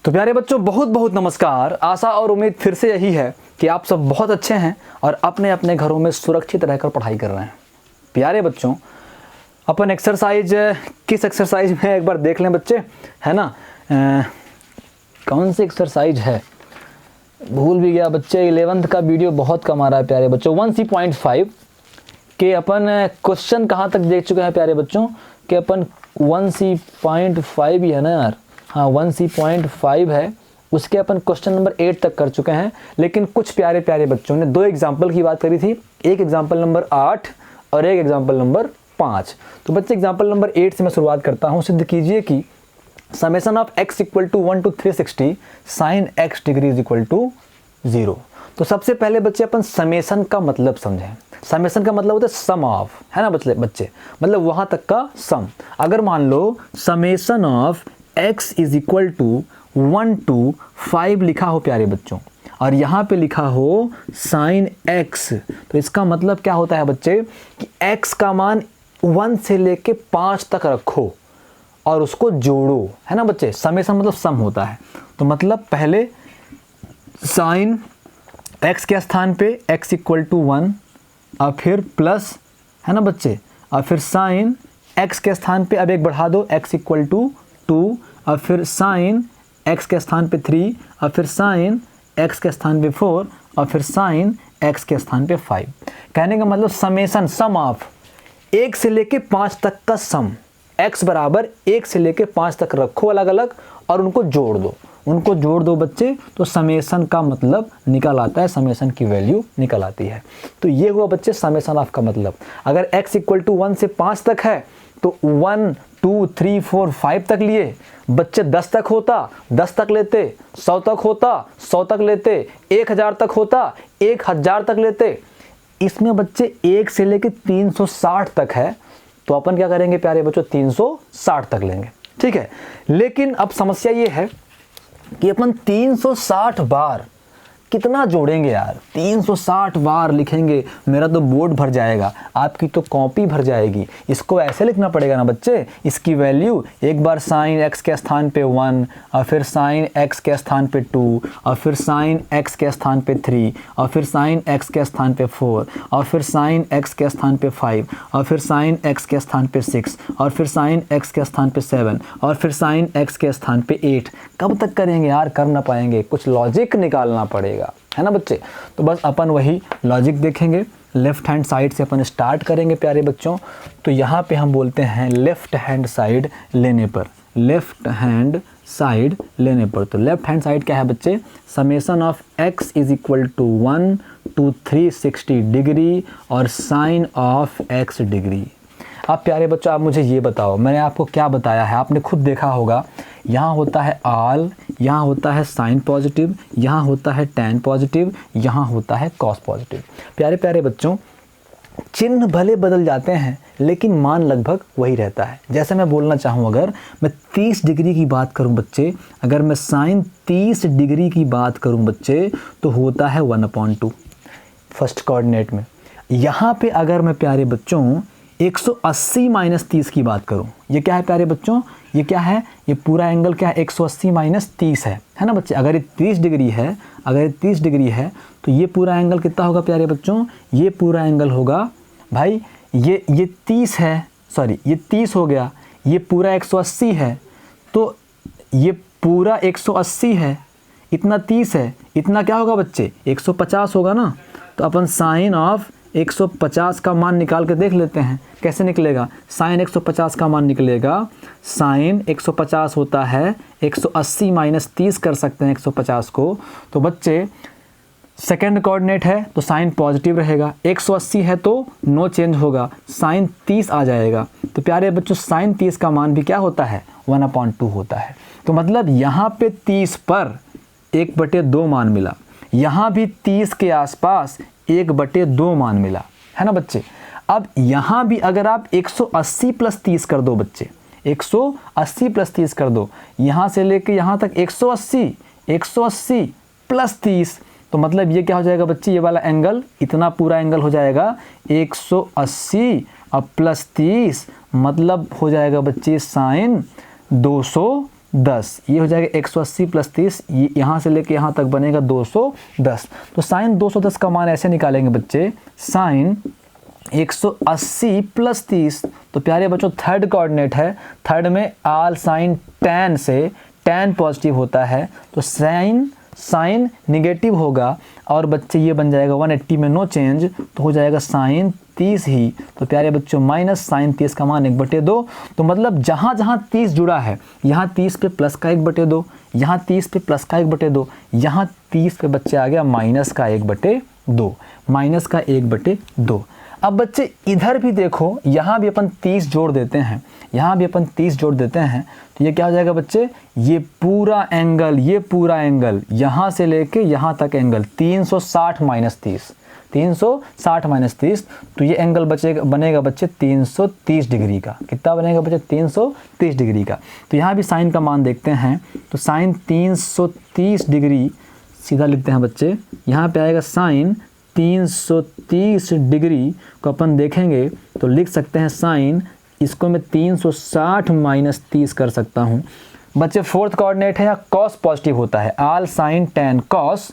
तो प्यारे बच्चों बहुत बहुत नमस्कार। आशा और उम्मीद फिर से यही है कि आप सब बहुत अच्छे हैं और अपने अपने घरों में सुरक्षित रहकर पढ़ाई कर रहे हैं। प्यारे बच्चों अपन एक्सरसाइज किस एक्सरसाइज में एक बार देख लें बच्चे, है ना। कौन सी एक्सरसाइज है भूल भी गया बच्चे। 11th का वीडियो बहुत कम आ रहा है प्यारे बच्चों। 1C.5 के अपन क्वेश्चन कहाँ तक देख चुके हैं प्यारे बच्चों कि अपन 1C.5 ही है ना यार, हाँ 1C.5 है, उसके अपन क्वेश्चन नंबर 8 तक कर चुके हैं। लेकिन कुछ प्यारे प्यारे बच्चों ने 2 एग्जाम्पल की बात करी थी, एक एग्जाम्पल नंबर 8 और एक एग्जाम्पल नंबर 5। तो बच्चे एग्जाम्पल नंबर 8 से मैं शुरुआत करता हूँ। सिद्ध कीजिए कि summation of x equal to 1 to 360 sine x degree is equal to 0। तो सबसे पहले बच्चे अपन समेशन का मतलब समझें। समेशन का मतलब होता है सम ऑफ, है ना बच्चे, मतलब वहाँ तक का सम। अगर मान लो summation of x is equal to 1 to 5 लिखा हो प्यारे बच्चों और यहाँ पे लिखा हो साइन x, तो इसका मतलब क्या होता है बच्चे कि x का मान 1 से लेके 5 तक रखो और उसको जोड़ो, है ना बच्चे। समेशन मतलब सम होता है। तो मतलब पहले साइन x के स्थान पे x इक्वल टू 1 और फिर प्लस, है ना बच्चे, और फिर साइन x के स्थान पे अब एक बढ़ा दो x इक्वल टू 2 और फिर साइन x के स्थान पे 3 और फिर साइन x के स्थान पे 4 और फिर साइन x के स्थान पे 5। कहने का मतलब समेशन सम ऑफ 1 से लेके 5 तक का सम, x बराबर 1 से लेके 5 तक रखो अलग अलग और उनको जोड़ दो बच्चे, तो समेशन का मतलब निकल आता है, समेशन की वैल्यू निकल आती है। तो ये हुआ बच्चे समेशन ऑफ का मतलब। अगर x इक्वल टू 1 से 5 तक है तो 1 2 3 4 5 तक लिए बच्चे, 10 तक होता 10 तक लेते, 100 तक होता 100 तक लेते, 1000 तक होता 1000 तक लेते। इसमें बच्चे 1 से लेके 360 तक है तो अपन क्या करेंगे प्यारे बच्चों, 360 तक लेंगे, ठीक है। लेकिन अब समस्या ये है कि अपन 360 बार कितना जोड़ेंगे यार। 360 बार लिखेंगे, मेरा तो बोर्ड भर जाएगा, आपकी तो कॉपी भर जाएगी। इसको ऐसे लिखना पड़ेगा ना बच्चे, इसकी वैल्यू एक बार साइन x के स्थान पे 1 और फिर साइन x के स्थान पे 2 और फिर साइन x के स्थान पे 3 और फिर साइन x के स्थान पे 4 और फिर साइन x के स्थान पे 5 और फिर साइन x के स्थान पे 6 और फिर साइन x के स्थान पे 7 और फिर साइन x के स्थान पे 8। कब तक करेंगे यार, कर ना पाएंगे, कुछ लॉजिक निकालना पड़ेगा, है ना बच्चे। तो बस अपन वही लॉजिक देखेंगे। लेफ्ट हैंड साइड से अपन स्टार्ट करेंगे प्यारे बच्चों। तो यहाँ पे हम बोलते हैं लेफ्ट हैंड साइड लेने पर, लेफ्ट हैंड साइड लेने पर। तो लेफ्ट हैंड साइड क्या है बच्चे, summation of x is equal to 1 to 360 degree और साइन ऑफ x डिग्री। अब प्यारे बच्चों आप मुझे ये बताओ, मैंने आपको क्या बताया है, आपने खुद देखा होगा। यहाँ होता है आल, यहाँ होता है साइन पॉजिटिव, यहाँ होता है टैन पॉजिटिव, यहाँ होता है कॉस पॉजिटिव। प्यारे प्यारे बच्चों चिन्ह भले बदल जाते हैं लेकिन मान लगभग वही रहता है। जैसे मैं बोलना चाहूँ, अगर मैं 30 डिग्री की बात करूँ बच्चे, अगर मैं साइन 30 डिग्री की बात करूँ बच्चे तो होता है 1/2 फर्स्ट कोऑर्डिनेट में। यहाँ पे अगर मैं प्यारे बच्चों 180 माइनस 30 की बात करूं, ये क्या है प्यारे बच्चों, ये क्या है, ये पूरा एंगल क्या है, 180 माइनस 30 है ना बच्चे। अगर ये 30 डिग्री है, अगर ये 30 डिग्री है तो ये पूरा एंगल कितना होगा प्यारे बच्चों, ये पूरा एंगल होगा भाई, ये 30 है, सॉरी ये 30 हो गया, ये पूरा 180 है, तो ये पूरा 180 है, इतना 30 है, इतना क्या होगा बच्चे 150 होगा ना। तो अपन साइन ऑफ 150 का मान निकाल के देख लेते हैं कैसे निकलेगा। साइन 150 का मान निकलेगा, साइन 150 होता है 180 माइनस 30 कर सकते हैं 150 को। तो बच्चे सेकेंड कोऑर्डिनेट है तो साइन पॉजिटिव रहेगा, 180 है तो नो चेंज होगा, साइन 30 आ जाएगा। तो प्यारे बच्चों साइन 30 का मान भी क्या होता है, 1/2 होता है। तो मतलब यहाँ पे 30 पर 1/2 मान मिला, यहाँ भी 30 के आसपास 1/2 मान मिला, है ना बच्चे। अब यहाँ भी अगर आप 180 प्लस 30 कर दो बच्चे, 180 प्लस 30 कर दो, यहाँ से लेके यहाँ तक 180 प्लस 30, तो मतलब ये क्या हो जाएगा बच्चे, ये वाला एंगल, इतना पूरा एंगल हो जाएगा 180 और प्लस 30, मतलब हो जाएगा बच्चे साइन 220 210, ये हो जाएगा 180 प्लस 30, यहाँ से लेके यहाँ तक बनेगा 210। तो साइन 210 का मान ऐसे निकालेंगे बच्चे, साइन 180 प्लस 30। तो प्यारे बच्चों थर्ड कोऑर्डिनेट है, थर्ड में आल साइन टैन से टैन पॉजिटिव होता है, तो साइन निगेटिव होगा और बच्चे ये बन जाएगा 180 में नो चेंज, तो हो जाएगा साइन 30 ही। तो प्यारे बच्चों माइनस साइन 30 का मान 1/2। तो मतलब जहाँ जहाँ 30 जुड़ा है, यहाँ 30 पे प्लस का 1/2, यहाँ 30 पे प्लस का 1/2, यहाँ 30 पे बच्चे आ गया माइनस का 1/2, माइनस का 1/2। अब बच्चे इधर भी देखो, यहाँ भी अपन 30 जोड़ देते हैं, यहाँ भी अपन 30 जोड़ देते हैं, तो ये क्या हो जाएगा बच्चे, ये पूरा एंगल यहाँ से लेके यहाँ तक एंगल 360 माइनस 30, 360 माइनस 30, तो ये एंगल बनेगा बच्चे 330 डिग्री का। कितना बनेगा बच्चे, 330 डिग्री का। तो यहाँ भी साइन का मान देखते हैं, तो साइन 330 डिग्री सीधा लिखते हैं बच्चे, यहाँ पे आएगा साइन 330 डिग्री को अपन देखेंगे तो लिख सकते हैं साइन, इसको मैं 360 माइनस 30 कर सकता हूँ बच्चे। फोर्थ कोऑर्डिनेट है, यहाँ कॉस पॉजिटिव होता है, आल साइन टैन कॉस,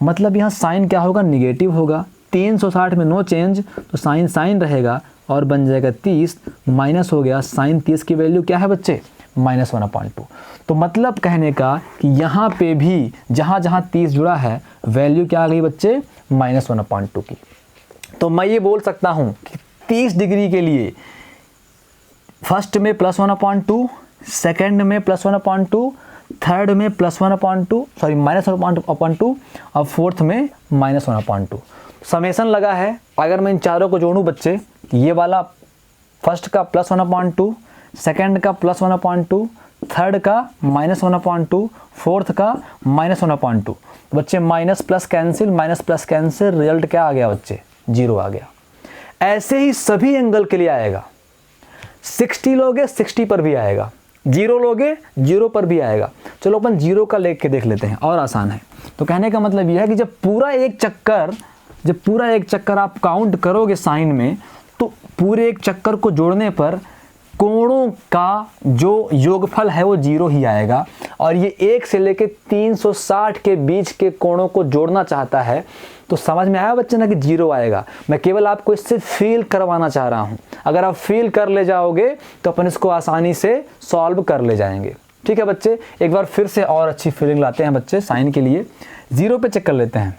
मतलब यहाँ साइन क्या होगा, निगेटिव होगा। 360 में नो चेंज, तो साइन रहेगा और बन जाएगा 30, माइनस हो गया साइन 30 की वैल्यू क्या है बच्चे, -1/2। तो मतलब कहने का कि यहाँ पे भी जहाँ जहाँ 30 जुड़ा है वैल्यू क्या आ गई बच्चे, -1/2 की। तो मैं ये बोल सकता हूँ कि 30 डिग्री के लिए फर्स्ट में +1/2, सेकेंड में +1/2, थर्ड में -1/2 और फोर्थ में -1/2। समेसन लगा है, अगर मैं इन चारों को जोड़ूं बच्चे, ये वाला फर्स्ट का +1/2, सेकेंड का +1/2, थर्ड का -1/2, फोर्थ का -1/2, बच्चे माइनस प्लस कैंसिल, रिजल्ट क्या आ गया बच्चे, 0 आ गया। ऐसे ही सभी एंगल के लिए आएगा, 60 लोगे 60 पर भी आएगा, 0 लोगे 0 पर भी आएगा। चलो अपन 0 का लेके देख लेते हैं, और आसान है। तो कहने का मतलब यह है कि जब पूरा एक चक्कर आप काउंट करोगे साइन में, तो पूरे एक चक्कर को जोड़ने पर कोणों का जो योगफल है वो 0 ही आएगा। और ये 1 से लेके 360 के बीच के कोणों को जोड़ना चाहता है, तो समझ में आया बच्चे ना कि 0 आएगा। मैं केवल आपको इससे फील करवाना चाह रहा हूँ, अगर आप फील कर ले जाओगे तो अपन इसको आसानी से सॉल्व कर ले जाएंगे। ठीक है बच्चे, एक बार फिर से और अच्छी फीलिंग लाते हैं बच्चे साइन के लिए। 0 पे चेक कर लेते हैं,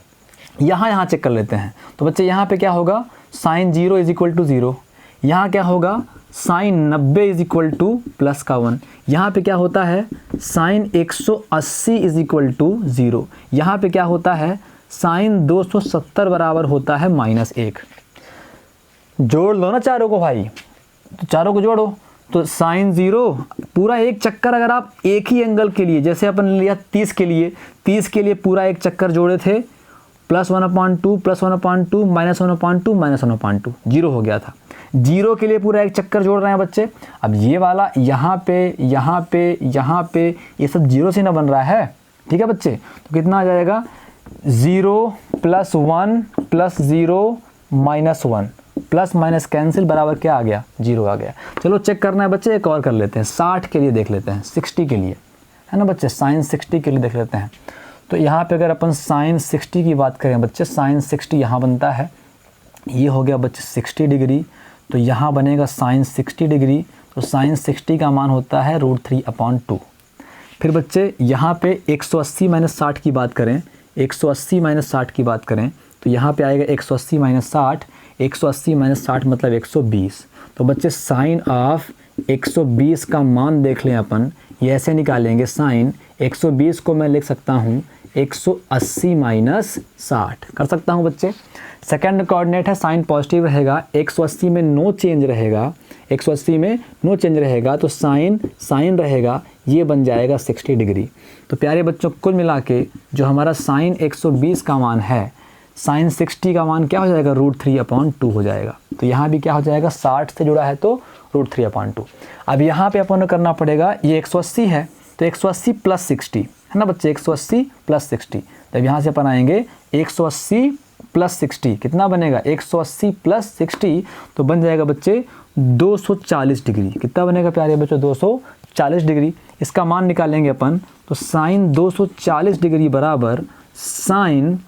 यहाँ चेक कर लेते हैं। तो बच्चे यहाँ पे क्या होगा, साइन 0 = 0, यहाँ क्या होगा, साइन 90 = प्लस का 1, यहाँ पे क्या होता है, साइन 180 = 0, यहाँ पे क्या होता है, साइन 270 बराबर होता है -1। जोड़ लो ना चारों को भाई, तो चारों को जोड़ो। तो साइन 0 पूरा एक चक्कर, अगर आप एक ही एंगल के लिए, जैसे अपन लिया 30 के लिए पूरा एक चक्कर जोड़े थे, +1/2, +1/2, -1/2, 0 हो गया था। 0 के लिए पूरा एक चक्कर जोड़ रहे हैं बच्चे। अब ये वाला यहाँ पे ये सब 0 से ना बन रहा है, ठीक है बच्चे। तो कितना आ जाएगा, 0 + 1 + 0 -1, प्लस माइनस कैंसिल बराबर क्या आ गया, 0 आ गया। चलो चेक करना है बच्चे, एक और कर लेते हैं, 60 के लिए देख लेते हैं, 60 के लिए, है ना बच्चे, साइन 60 के लिए देख लेते हैं। तो यहाँ पे अगर अपन साइन 60 की बात करें बच्चे, साइन 60 यहाँ बनता है, ये हो गया बच्चे 60 डिग्री, तो यहाँ बनेगा साइन 60 डिग्री, तो साइन 60 का मान होता है √3/2। फिर बच्चे यहाँ पे 180 - 60 की बात करें, 180 - 60 की बात करें, तो यहाँ पे आएगा 180 - 60, 180 - 60 मतलब 120। तो बच्चे साइन ऑफ 120 का मान देख लें अपन, ये ऐसे निकालेंगे, साइन 120 को मैं लिख सकता हूँ 180 - 60 कर सकता हूँ बच्चे। सेकंड कोऑर्डिनेट है, साइन पॉजिटिव रहेगा, 180 में नो चेंज रहेगा, 180 में नो चेंज रहेगा, तो साइन रहेगा, ये बन जाएगा 60 डिग्री। तो प्यारे बच्चों, कुल मिला के जो हमारा साइन 120 का मान है, साइन 60 का मान क्या हो जाएगा, √3/2 हो जाएगा। तो यहाँ भी क्या हो जाएगा, 60 से जुड़ा है तो √3/2। अब यहाँ पे अपन को करना पड़ेगा, ये 180 है तो 180 + 60 है ना बच्चे, 180 + 60। तब यहाँ से अपन आएंगे 180 + 60 कितना बनेगा, 180 + 60 तो बन जाएगा बच्चे 240 डिग्री। कितना बनेगा प्यारे बच्चों, 240 डिग्री, इसका मान निकालेंगे अपन तो साइन 240 डिग्री बराबर साइन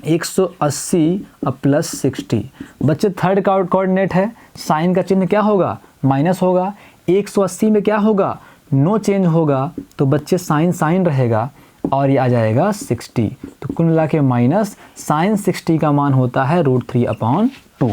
180 प्लस 60। बच्चे थर्ड कोऑर्डिनेट है, साइन का चिन्ह क्या होगा, माइनस होगा। 180 में क्या होगा, नो चेंज होगा, तो बच्चे साइन साइन रहेगा और ये आ जाएगा 60। तो कुल मिला के माइनस साइन 60 का मान होता है √3/2।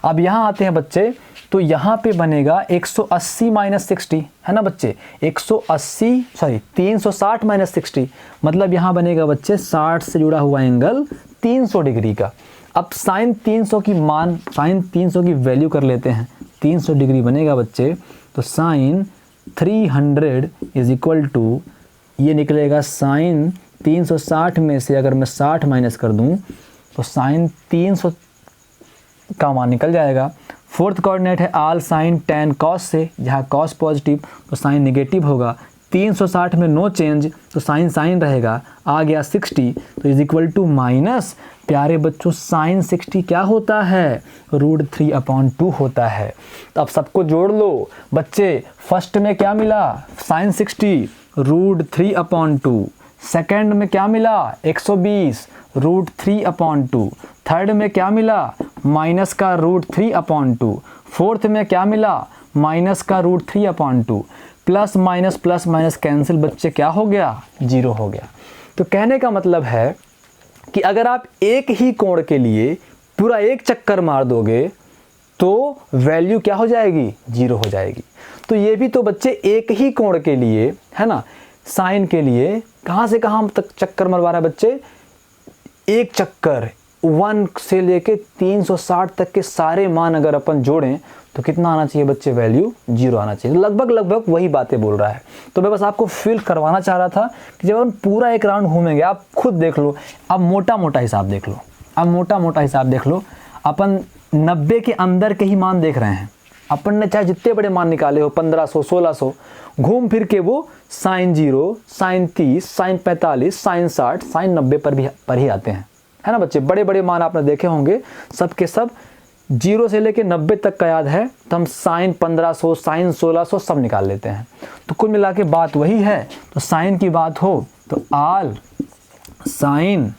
अब यहाँ आते हैं बच्चे, तो यहाँ पे बनेगा 180 माइनस 60, है ना बच्चे, 360 माइनस 60, मतलब यहाँ बनेगा बच्चे 60 से जुड़ा हुआ एंगल 300 डिग्री का। अब साइन 300 की मान, साइन 300 की वैल्यू कर लेते हैं, 300 डिग्री बनेगा बच्चे, तो साइन 300 इज इक्वल टू, ये निकलेगा साइन 360 में से अगर मैं 60 माइनस कर दूं तो साइन 300 का मान निकल जाएगा। फोर्थ कोऑर्डिनेट है आल साइन tan cos से, जहाँ cos पॉजिटिव तो साइन नेगेटिव होगा। 360 में नो चेंज तो साइन साइन रहेगा, आ गया 60 तो इज इक्वल टू माइनस, प्यारे बच्चों साइन 60 क्या होता है, √3/2 होता है। तो अब सबको जोड़ लो बच्चे, फर्स्ट में क्या मिला, साइन 60 √3/2, सेकेंड में क्या मिला 120 √3/2, थर्ड में क्या मिला माइनस का √3/2, फोर्थ में क्या मिला माइनस का √3/2, प्लस माइनस कैंसिल बच्चे क्या हो गया, 0 हो गया। तो कहने का मतलब है कि अगर आप एक ही कोण के लिए पूरा एक चक्कर मार दोगे तो वैल्यू क्या हो जाएगी, 0 हो जाएगी। तो ये भी तो बच्चे एक ही कोण के लिए है ना, साइन के लिए कहाँ से कहाँ तक चक्कर मरवा रहा है बच्चे, एक चक्कर 1 से लेके 360 तक के सारे मान अगर अपन जोड़ें तो कितना आना चाहिए बच्चे, वैल्यू 0 आना चाहिए। लगभग वही बातें बोल रहा है। तो मैं बस आपको फील करवाना चाह रहा था कि जब अपन पूरा एक राउंड घूमेंगे, आप खुद देख लो, अब मोटा मोटा हिसाब देख लो, अपन 90 के अंदर के ही मान देख रहे हैं। अपन ने चाहे जितने बड़े मान निकाले हो, 1500 1600, घूम फिर के वो sine 0, sine 30, sine 45, sine 60, sine 90 पर ही आते हैं, है ना बच्चे। बड़े बड़े मान आपने देखे होंगे, सब के सब 0 से लेके 90 तक का याद है, तो हम साइन 1500, साइन 1600 सब निकाल लेते हैं। तो कुल मिला के बात वही है। तो साइन की बात हो तो आल साइन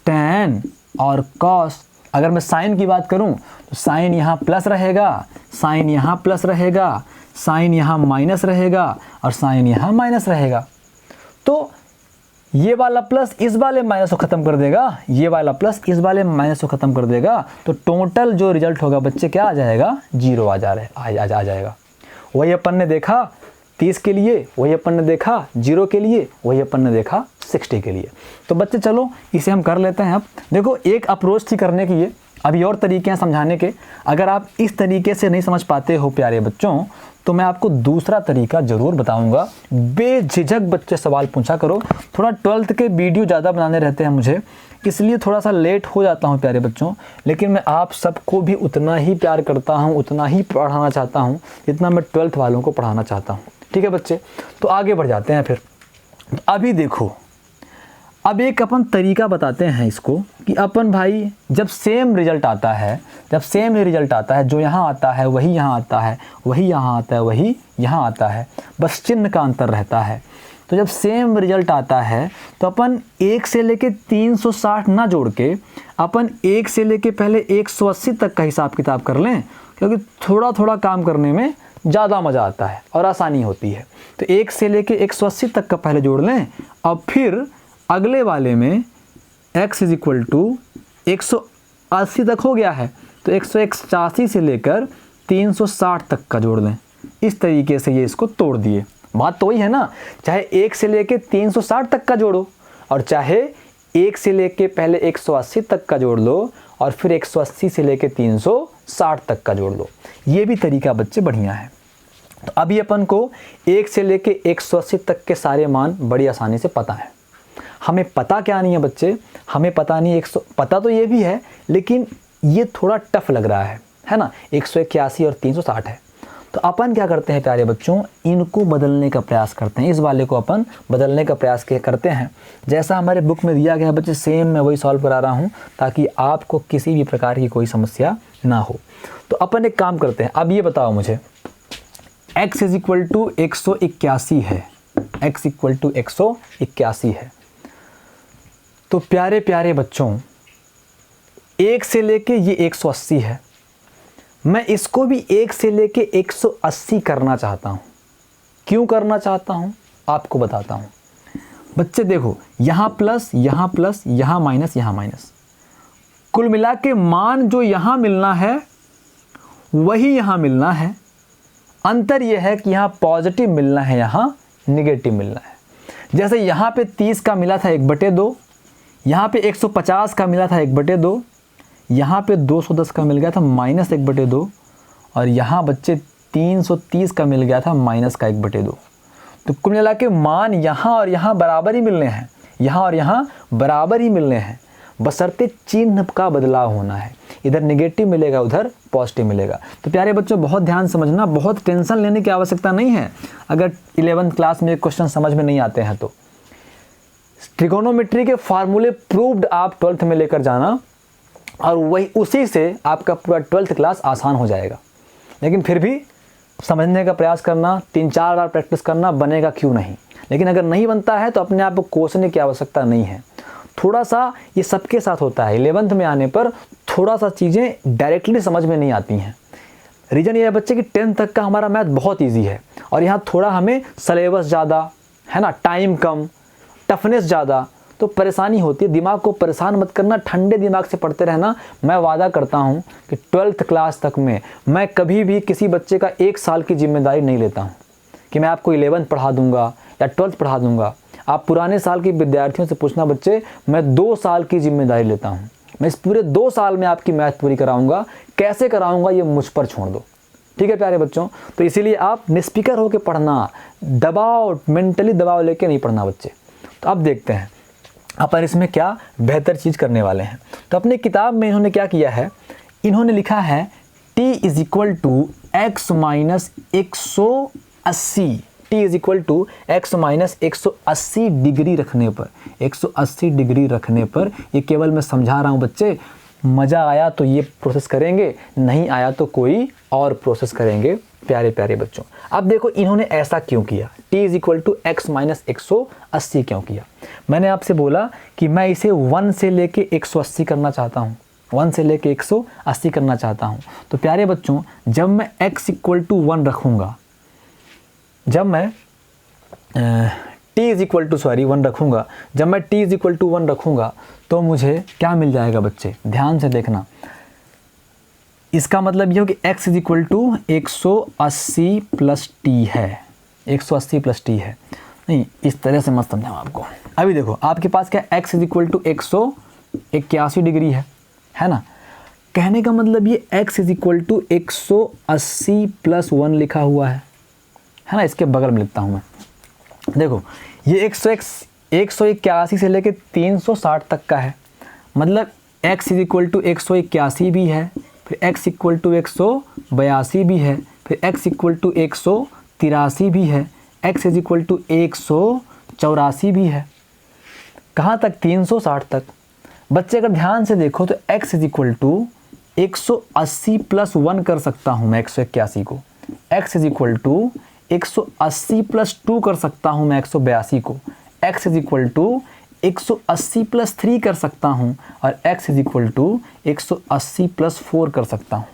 tan और cos, अगर मैं साइन की बात करूं तो साइन यहाँ प्लस रहेगा, साइन यहाँ प्लस रहेगा, साइन यहाँ माइनस रहेगा और साइन यहाँ माइनस रहेगा। तो ये वाला प्लस इस वाले माइनस को ख़त्म कर देगा, ये वाला प्लस इस वाले माइनस को ख़त्म कर देगा, तो टोटल जो रिजल्ट होगा बच्चे क्या आ जाएगा, 0 आ जाएगा। वही अपन ने देखा 30 के लिए, वही अपन ने देखा 0 के लिए, वही अपन ने देखा 60 के लिए। तो बच्चे चलो इसे हम कर लेते हैं। अब देखो एक अप्रोच थी करने की, ये अभी और तरीके हैं समझाने के। अगर आप इस तरीके से नहीं समझ पाते हो प्यारे बच्चों, तो मैं आपको दूसरा तरीका ज़रूर बताऊंगा। बेझिझक बच्चे सवाल पूछा करो। थोड़ा 12th के वीडियो ज़्यादा बनाने रहते हैं मुझे, इसलिए थोड़ा सा लेट हो जाता हूं प्यारे बच्चों, लेकिन मैं आप सबको भी उतना ही प्यार करता हूं, उतना ही पढ़ाना चाहता हूं जितना मैं 12th वालों को पढ़ाना चाहता हूं। ठीक है बच्चे, तो आगे बढ़ जाते हैं फिर। अभी देखो, अब एक अपन तरीका बताते हैं इसको कि अपन भाई जब सेम रिजल्ट आता है, जो यहाँ आता है वही यहाँ आता है, वही यहाँ आता है, वही यहाँ आता है, बस चिन्ह का अंतर रहता है। तो जब सेम रिजल्ट आता है तो अपन 1 से लेके 360 ना जोड़ के अपन 1 से लेके पहले 180 तक का हिसाब किताब कर लें, क्योंकि थोड़ा थोड़ा काम करने में ज़्यादा मज़ा आता है और आसानी होती है। तो 1 से लेके 180 तक का पहले जोड़ लें और फिर अगले वाले में x इज इक्वल टू 180 तक हो गया है तो 181 से लेकर 360 तक का जोड़ लें। इस तरीके से ये इसको तोड़ दिए। बात तो वही है ना, चाहे 1 से लेके 360 तक का जोड़ो और चाहे 1 से लेके पहले 180 तक का जोड़ लो और फिर 180 से लेके 360 तक का जोड़ लो। ये भी तरीका बच्चे बढ़िया है। तो अभी अपन को 1 से लेके 180 तक के सारे मान बड़ी आसानी से पता है। हमें पता क्या नहीं है बच्चे, हमें पता नहीं, पता तो ये भी है लेकिन ये थोड़ा टफ लग रहा है ना। 181 और 360 है। तो अपन क्या करते हैं प्यारे बच्चों, इनको बदलने का प्रयास करते हैं। इस वाले को अपन बदलने का प्रयास करते हैं। जैसा हमारे बुक में दिया गया बच्चे, सेम मैं वही सॉल्व करा रहा हूँ ताकि आपको किसी भी प्रकार की कोई समस्या ना हो। तो अपन एक काम करते हैं। अब ये बताओ मुझे, x इज इक्वल टू 181 है, x इक्वल टू 181 है। तो प्यारे प्यारे बच्चों, 1 से लेके ये 180 है, मैं इसको भी 1 से लेके 180 करना चाहता हूँ। क्यों करना चाहता हूँ आपको बताता हूँ। बच्चे देखो, यहाँ प्लस, यहाँ प्लस, यहाँ माइनस, यहाँ माइनस, कुल मिला के मान जो यहाँ मिलना है वही यहाँ मिलना है। अंतर यह है कि यहाँ पॉजिटिव मिलना है, यहाँ निगेटिव मिलना है। जैसे यहाँ पे 30 का मिला था 1/2, यहाँ पे 150 का मिला था 1/2, यहाँ पे 210 का मिल गया था -1/2, और यहाँ बच्चे 330 का मिल गया था माइनस का 1/2। तो कुल मिला के मान यहाँ और यहाँ बराबर ही मिलने हैं, यहाँ और यहाँ बराबर ही मिलने हैं, बशर्ते चिन्ह का बदलाव होना है। इधर नेगेटिव मिलेगा, उधर पॉजिटिव मिलेगा। तो प्यारे बच्चों बहुत ध्यान समझना, बहुत टेंशन लेने की आवश्यकता नहीं है। अगर 11th क्लास में क्वेश्चन समझ में नहीं आते हैं तो ट्रिगोनोमेट्री के फार्मूले प्रूव्ड आप 12th में लेकर जाना, और वही उसी से आपका पूरा 12th क्लास आसान हो जाएगा। लेकिन फिर भी समझने का प्रयास करना, 3-4 बार प्रैक्टिस करना, बनेगा क्यों नहीं। लेकिन अगर नहीं बनता है तो अपने आप को कोसने की आवश्यकता नहीं है। थोड़ा सा ये सबके साथ होता है, 11th में आने पर थोड़ा सा चीज़ें डायरेक्टली समझ में नहीं आती हैं। रीज़न ये है बच्चे कि 10th तक का हमारा मैथ बहुत ईजी है, और यहाँ थोड़ा हमें सिलेबस ज़्यादा है ना, टाइम कम, टफनेस ज़्यादा, तो परेशानी होती है। दिमाग को परेशान मत करना, ठंडे दिमाग से पढ़ते रहना। मैं वादा करता हूँ कि 12th क्लास तक में मैं कभी भी किसी बच्चे का 1 साल की जिम्मेदारी नहीं लेता हूँ कि मैं आपको 11th पढ़ा दूंगा या 12th पढ़ा दूंगा। आप पुराने साल के विद्यार्थियों से पूछना बच्चे, मैं 2 साल की जिम्मेदारी लेता हूँ। मैं इस पूरे 2 साल में आपकी मैथ पूरी कराऊंगा। कैसे कराऊंगा ये मुझ पर छोड़ दो, ठीक है प्यारे बच्चों। तो इसीलिए आप निस्पीकर होकर पढ़ना, दबाव, मेंटली दबाव लेके नहीं पढ़ना बच्चे। तो अब देखते हैं अपन इसमें क्या बेहतर चीज़ करने वाले हैं। तो अपनी किताब में इन्होंने क्या किया है, इन्होंने लिखा है t is equal to x minus 180, t is equal to x minus 180 degree रखने पर, 180 डिग्री रखने पर, ये केवल मैं समझा रहा हूँ बच्चे। मज़ा आया तो ये प्रोसेस करेंगे, नहीं आया तो कोई और प्रोसेस करेंगे प्यारे प्यारे बच्चों। अब देखो इन्होंने ऐसा क्यों किया, t is equal to x minus 180 क्यों किया। मैंने आपसे बोला कि मैं इसे 1 से लेके 180 करना चाहता हूँ, 1 से लेके 180 करना चाहता हूँ। तो प्यारे बच्चों जब मैं x इक्वल टू 1 रखूँगा, जब मैं t इज इक्वल टू 1 रखूँगा, जब मैं t इज इक्वल टू 1 रखूँगा तो मुझे क्या मिल जाएगा बच्चे, ध्यान से देखना। इसका मतलब ये हो कि x is equal to 180 plus t है, 180 प्लस टी है। नहीं, इस तरह से मत समझाऊँ आपको। अभी देखो आपके पास क्या, x is equal to 181 degree है ना। कहने का मतलब ये x is equal to 180 plus 1 लिखा हुआ है ना। इसके बगल में लिखता हूँ मैं, देखो ये 181 से लेके 360 तक का है, मतलब x इज इक्वल टू 181 भी है, फिर x इक्वल टू 182 भी है, फिर x इक्वल टू 183 भी है, x इज इक्वल टू 184 भी है। कहाँ तक, 360 तक। बच्चे अगर ध्यान से देखो तो x is equal to 180 plus 1 कर सकता हूँ मैं 181 को, x is equal to 180 plus 2 कर सकता हूँ मैं 182 को, x is equal to 180 plus 3 कर सकता हूँ, और x is equal to 180 plus 4 कर सकता हूँ।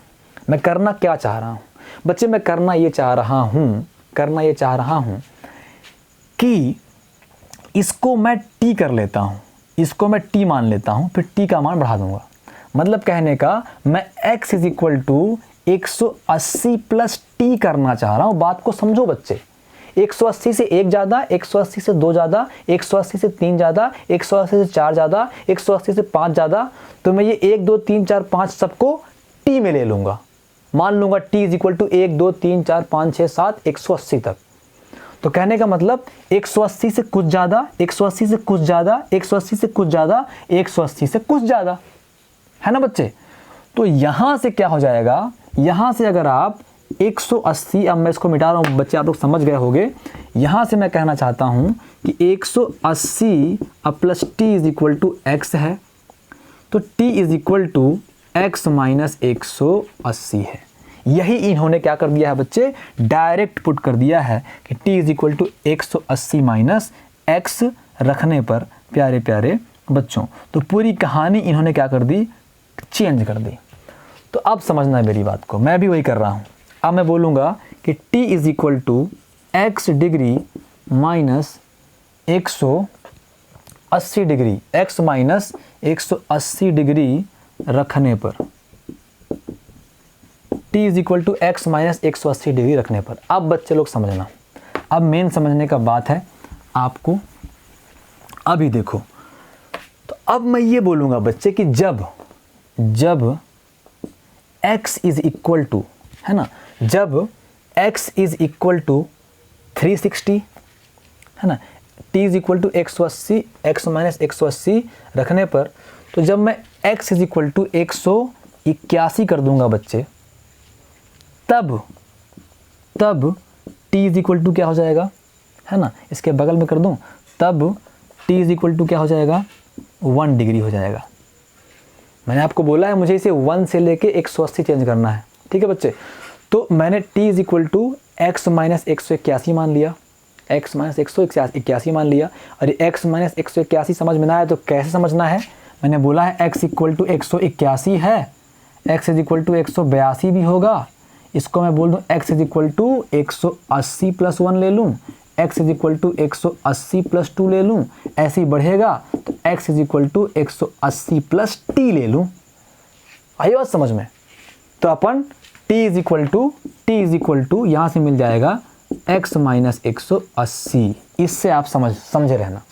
मैं करना क्या चाह रहा हूँ बच्चे, मैं करना ये चाह रहा हूँ कि इसको मैं t कर लेता हूँ, इसको मैं t मान लेता हूँ, फिर t का मान बढ़ा दूंगा। मतलब कहने का मैं x is equal to 180 plus t करना चाह रहा हूँ। बात को समझो बच्चे, 180 से 1 ज़्यादा, 180 से 2 ज़्यादा, 180 से 3 ज़्यादा, 180 से 4 ज़्यादा, 180 से 5 ज़्यादा, तो मैं ये 1 2 3 4 5 सबको टी में ले लूँगा। मान लूँगा टी इज इक्वल टू 1 2 3 4 5 6 7 180 तक। तो कहने का मतलब 180 से कुछ ज़्यादा, 180 से कुछ ज़्यादा, 180 से कुछ ज़्यादा, 180 से कुछ ज़्यादा, है ना बच्चे। तो यहाँ से क्या हो जाएगा, यहाँ से अगर आप 180, अब मैं इसको मिटा रहा हूँ बच्चे, आप लोग समझ गए होंगे। यहाँ से मैं कहना चाहता हूँ कि 180 अब plus t is equal to x है, तो t is equal to x minus 180 है। यही इन्होंने क्या कर दिया है बच्चे, डायरेक्ट पुट कर दिया है कि t is equal to 180 minus x रखने पर प्यारे प्यारे बच्चों। तो पूरी कहानी इन्होंने क्या कर दी, चेंज कर दी। तो अब समझना है मेरी बात को, मैं भी वही कर रहा हूँ। अब मैं बोलूँगा कि t is equal to x degree minus 180 degree, x minus 180 degree रखने पर, t is equal to x minus 180 degree रखने पर। अब बच्चे लोग समझना, अब मेन समझने का बात है आपको, अभी देखो। तो अब मैं ये बोलूँगा बच्चे कि जब x इज इक्वल टू, है ना, जब x इज इक्वल टू 360, है ना, t is equal to 180, x minus 180 रखने पर, तो जब मैं x इज इक्वल टू 181 कर दूंगा बच्चे, तब t इज इक्वल टू क्या हो जाएगा, है ना, इसके बगल में कर दूं, तब t इज इक्वल टू क्या हो जाएगा, 1 डिग्री हो जाएगा। मैंने आपको बोला है मुझे इसे 1 से लेके 180 चेंज करना है, ठीक है बच्चे। तो मैंने t is equal to x minus 181 मान लिया, x माइनस 181 मान लिया। और ये x माइनस 181 समझ में ना आए तो कैसे समझना है, मैंने बोला है x इक्वल टू 181 है, x इज इक्वल टू 182 भी होगा। इसको मैं बोल दूँ x is equal to 180 plus 1 ले लूँ, x is equal to 180 plus 2 ले लूँ, ऐसे ही बढ़ेगा तो x is equal to 180 plus t ले लूँ। आई बात समझ में। तो अपन t इज इक्वल टू यहाँ से मिल जाएगा x माइनस 180, इससे आप समझे रहना।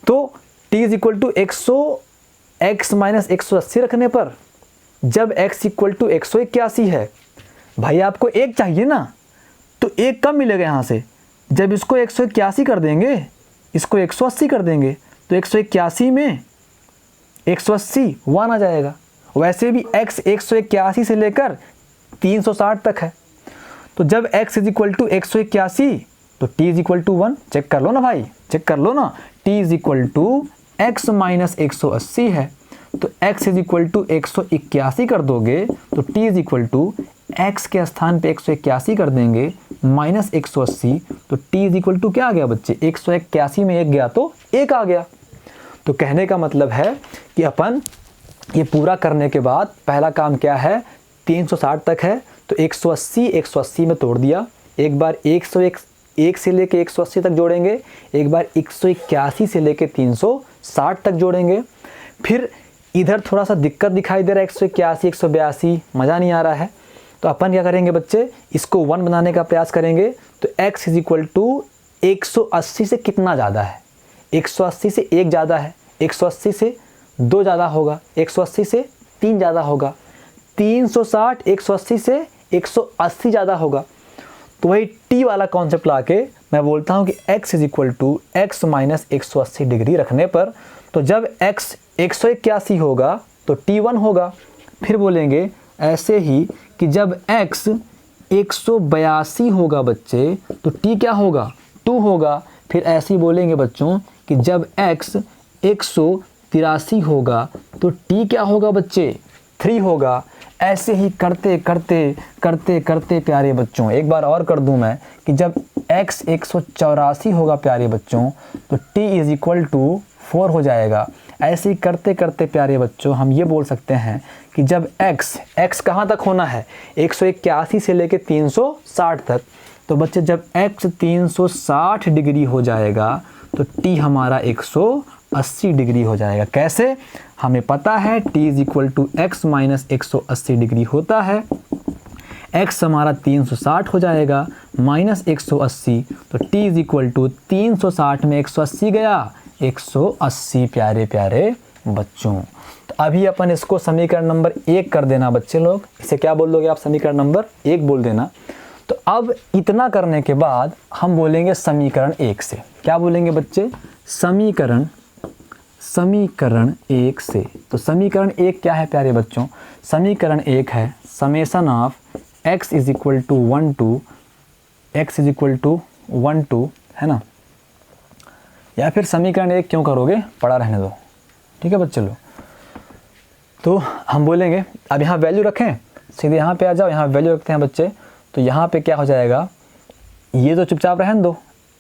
तो t is equal to x minus 180 रखने पर जब x इक्वल टू 181 है, भाई आपको एक चाहिए ना, तो एक कम मिलेगा यहाँ से। जब इसको 181 कर देंगे, इसको 180 कर देंगे, तो 181 में 180 1 आ जाएगा। वैसे भी x 181 से लेकर 360 तक है। तो जब x इज इक्वल टू 181 तो t is equal to 1, check कर लो ना भाई, चेक कर लो ना, t is equal to x minus 180 है, तो x इज इक्वल टू 181 कर दोगे तो t is equal to x के स्थान पे 181 कर देंगे माइनस 180, तो t इज इक्वल टू क्या आ गया बच्चे, 181 में 1 गया तो 1 आ गया। तो कहने का मतलब है कि अपन ये पूरा करने के बाद पहला काम क्या है, 360 तक है तो 180 में तोड़ दिया, एक बार 101 से लेके 180 तक जोड़ेंगे, एक बार 181 से लेके 360 तक जोड़ेंगे। फिर इधर थोड़ा सा दिक्कत दिखाई दे रहा है, 181 182 मज़ा नहीं आ रहा है, तो अपन क्या करेंगे बच्चे, इसको 1 बनाने का प्रयास करेंगे। तो x इज इक्वल टू 180 से कितना ज़्यादा है, 180 से 1 ज़्यादा है, 180 से 2 ज़्यादा होगा, 180 से 3 ज़्यादा होगा, 360 180 से 180 ज़्यादा होगा। तो वही t वाला कॉन्सेप्ट ला के मैं बोलता हूँ कि x is equal to x minus 180 degree रखने पर, तो जब x 181 होगा तो t 1 होगा। फिर बोलेंगे ऐसे ही कि जब x 182 होगा बच्चे तो t क्या होगा, 2 होगा। फिर ऐसे ही बोलेंगे बच्चों कि जब x 183 होगा तो t क्या होगा बच्चे, 3 होगा। ऐसे ही करते करते करते करते प्यारे बच्चों, एक बार और कर दूं मैं कि जब x 184 होगा प्यारे बच्चों तो t इज इक्वल टू 4 हो जाएगा। ऐसे ही करते करते प्यारे बच्चों हम ये बोल सकते हैं कि जब x कहाँ तक होना है, 181 से लेके 360 तक, तो बच्चे जब x 360 डिग्री हो जाएगा तो t हमारा 180 डिग्री हो जाएगा। कैसे, हमें पता है t is equal to x minus 180 degree होता है, x हमारा 360 हो जाएगा माइनस 180, तो t इज इक्वल टू 360 में 180 गया, 180 प्यारे प्यारे बच्चों। तो अभी अपन इसको समीकरण नंबर 1 कर देना बच्चे लोग, इसे क्या बोल दोगे आप, समीकरण नंबर 1 बोल देना। तो अब इतना करने के बाद हम बोलेंगे समीकरण 1 से, क्या बोलेंगे बच्चे, समीकरण 1 से। तो समीकरण 1 क्या है प्यारे बच्चों, समीकरण 1 है summation of x is equal to 1 to x is equal to 1 to, है ना, या फिर समीकरण 1 क्यों करोगे, पढ़ा रहने दो, ठीक है बच्चे लोग। तो हम बोलेंगे, अब यहाँ वैल्यू रखें, सीधे यहाँ पे आ जाओ, यहाँ वैल्यू रखते हैं बच्चे। तो यहाँ पे क्या हो जाएगा, ये तो चुपचाप रहने दो,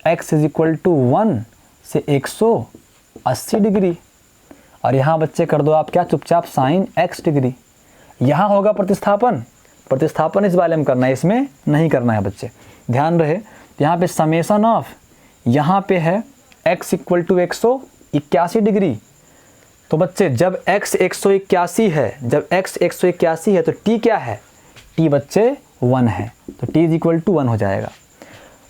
x इज इक्वल टू 1 से 180 डिग्री, और यहाँ बच्चे कर दो आप क्या, चुपचाप साइन x डिग्री। यहाँ होगा प्रतिस्थापन, प्रतिस्थापन इस वाले में करना है, इसमें नहीं करना है बच्चे, ध्यान रहे। यहाँ पे समेसन ऑफ, यहाँ पे है x इक्वल टू 181 डिग्री। तो बच्चे जब x 181 है, जब x 181 है तो t क्या है, t बच्चे 1 है, तो t इज इक्वल टू 1 हो जाएगा।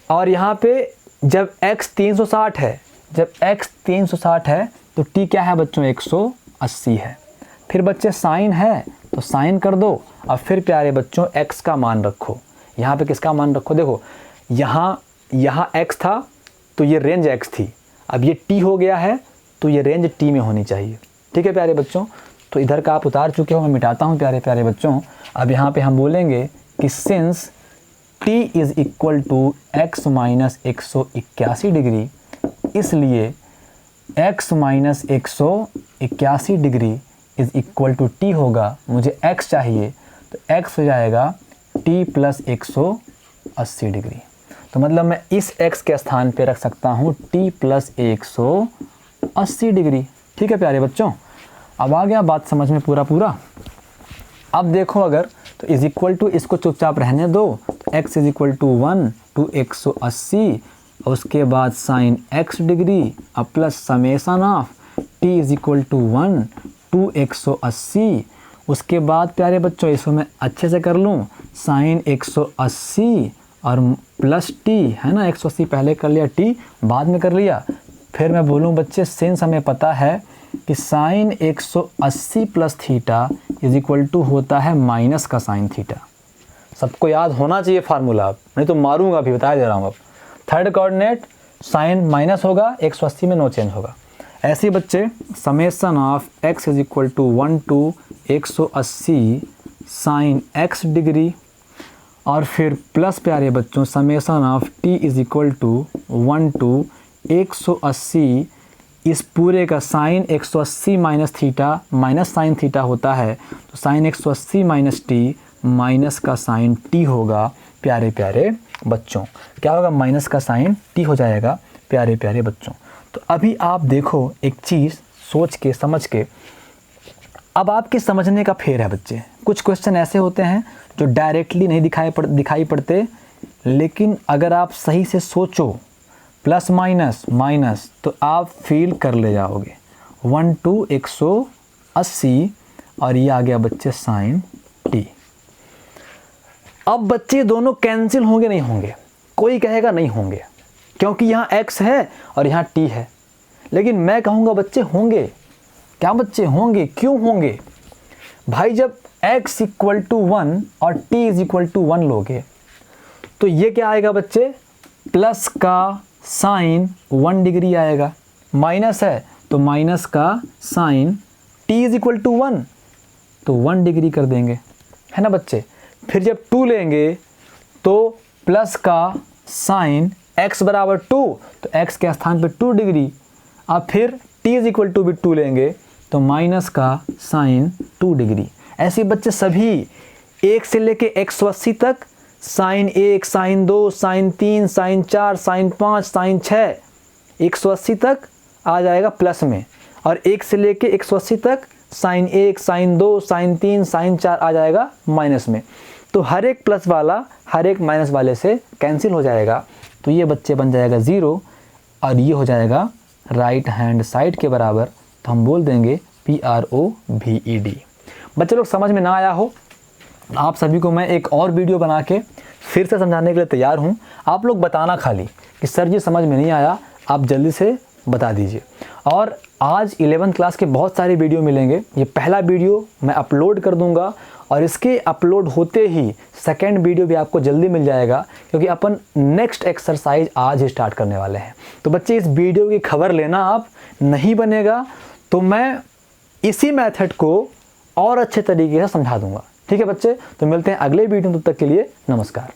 और यहाँ पे जब x 360 है, जब x 360 है तो t क्या है बच्चों, 180 है। फिर बच्चे साइन है तो साइन कर दो, अब फिर प्यारे बच्चों x का मान रखो। यहाँ पे किसका मान रखो, देखो यहाँ x था तो ये रेंज x थी, अब ये t हो गया है तो ये रेंज t में होनी चाहिए। ठीक है प्यारे बच्चों, तो इधर का आप उतार चुके हो, मैं मिटाता हूँ प्यारे प्यारे बच्चों। अब यहाँ पे हम बोलेंगे कि since t is equal to x minus 181 degree, इसलिए x minus 181 degree is equal to t होगा। मुझे x चाहिए तो x हो जाएगा t प्लस 180 डिग्री। तो मतलब मैं इस x के स्थान पे रख सकता हूँ t प्लस 180 डिग्री। ठीक है प्यारे बच्चों, अब आ गया बात समझ में पूरा। अब देखो अगर तो इज इक्वल टू, इसको चुपचाप रहने दो, तो x is equal to 1 to 180, उसके बाद साइन x डिग्री, अब plus summation of t is equal to 1 to 180, उसके बाद प्यारे बच्चों इसको मैं अच्छे से कर लूँ, साइन 180 और प्लस t है ना, 180 पहले कर लिया, t बाद में कर लिया। फिर मैं बोलूँ बच्चे सिंस हमें पता है कि sine 180 plus theta is equal to होता है माइनस का साइन थीटा। सबको याद होना चाहिए फार्मूला, अब नहीं तो मारूंगा भी, बता दे रहा हूँ। अब थर्ड कोऑर्डिनेट साइन माइनस होगा, 180 में नो चेंज होगा। ऐसे बच्चे summation of x is equal to 1 to 180 sine x degree, और फिर प्लस प्यारे बच्चों summation of t is equal to 1 to 180, इस पूरे का sine 180 minus theta minus sine theta होता है, तो साइन 180 माइनस टी माइनस का साइन टी होगा प्यारे प्यारे बच्चों। क्या होगा, माइनस का साइन टी हो जाएगा प्यारे प्यारे बच्चों। तो अभी आप देखो एक चीज़ सोच के समझ के, अब आपके समझने का फेर है बच्चे। कुछ क्वेश्चन ऐसे होते हैं जो डायरेक्टली नहीं दिखाई पड़ते, लेकिन अगर आप सही से सोचो प्लस माइनस माइनस तो आप फील कर ले जाओगे। 1 टू 180 और ये आ गया बच्चे साइन टी। अब बच्चे दोनों कैंसिल होंगे नहीं होंगे, कोई कहेगा नहीं होंगे, क्योंकि यहाँ x है और यहाँ t है। लेकिन मैं कहूँगा बच्चे होंगे। क्या बच्चे होंगे, क्यों होंगे भाई? जब x इक्वल टू 1 और t इज इक्वल टू 1 लोगे तो ये क्या आएगा बच्चे, प्लस का साइन 1 डिग्री आएगा, माइनस है तो माइनस का sine t is equal to 1 तो 1 डिग्री कर देंगे, है ना बच्चे। फिर जब 2 लेंगे तो प्लस का साइन x बराबर 2 तो x के स्थान पे 2 डिग्री। अब फिर t इज इक्वल टू भी 2 लेंगे तो माइनस का साइन 2 डिग्री। ऐसे बच्चे सभी 1 से लेके 180 तक, sine 1, sine 2, sine 3, sine 4, sine 5, sine 6, 180 तक आ जाएगा प्लस में, और 1 से लेके 180 तक साइन 1, साइन 2, साइन 3, साइन 4 आ जाएगा माइनस में। तो हर एक प्लस वाला हर एक माइनस वाले से कैंसिल हो जाएगा, तो ये बच्चे बन जाएगा 0 और ये हो जाएगा राइट हैंड साइड के बराबर, तो हम बोल देंगे PROVED। बच्चे लोग समझ में ना आया हो, आप सभी को मैं एक और वीडियो बना के फिर से समझाने के लिए तैयार हूँ। आप लोग बताना खाली कि सर जी समझ में नहीं आया, आप जल्दी से बता दीजिए। और आज 11th क्लास के बहुत सारे वीडियो मिलेंगे। ये पहला वीडियो मैं अपलोड कर दूंगा और इसके अपलोड होते ही सेकंड वीडियो भी आपको जल्दी मिल जाएगा, क्योंकि अपन नेक्स्ट एक्सरसाइज आज ही स्टार्ट करने वाले हैं। तो बच्चे इस वीडियो की खबर लेना, आप नहीं बनेगा तो मैं इसी मेथड को और अच्छे तरीके से समझा दूंगा। ठीक है बच्चे, तो मिलते हैं अगले वीडियो में, तब तक के लिए नमस्कार।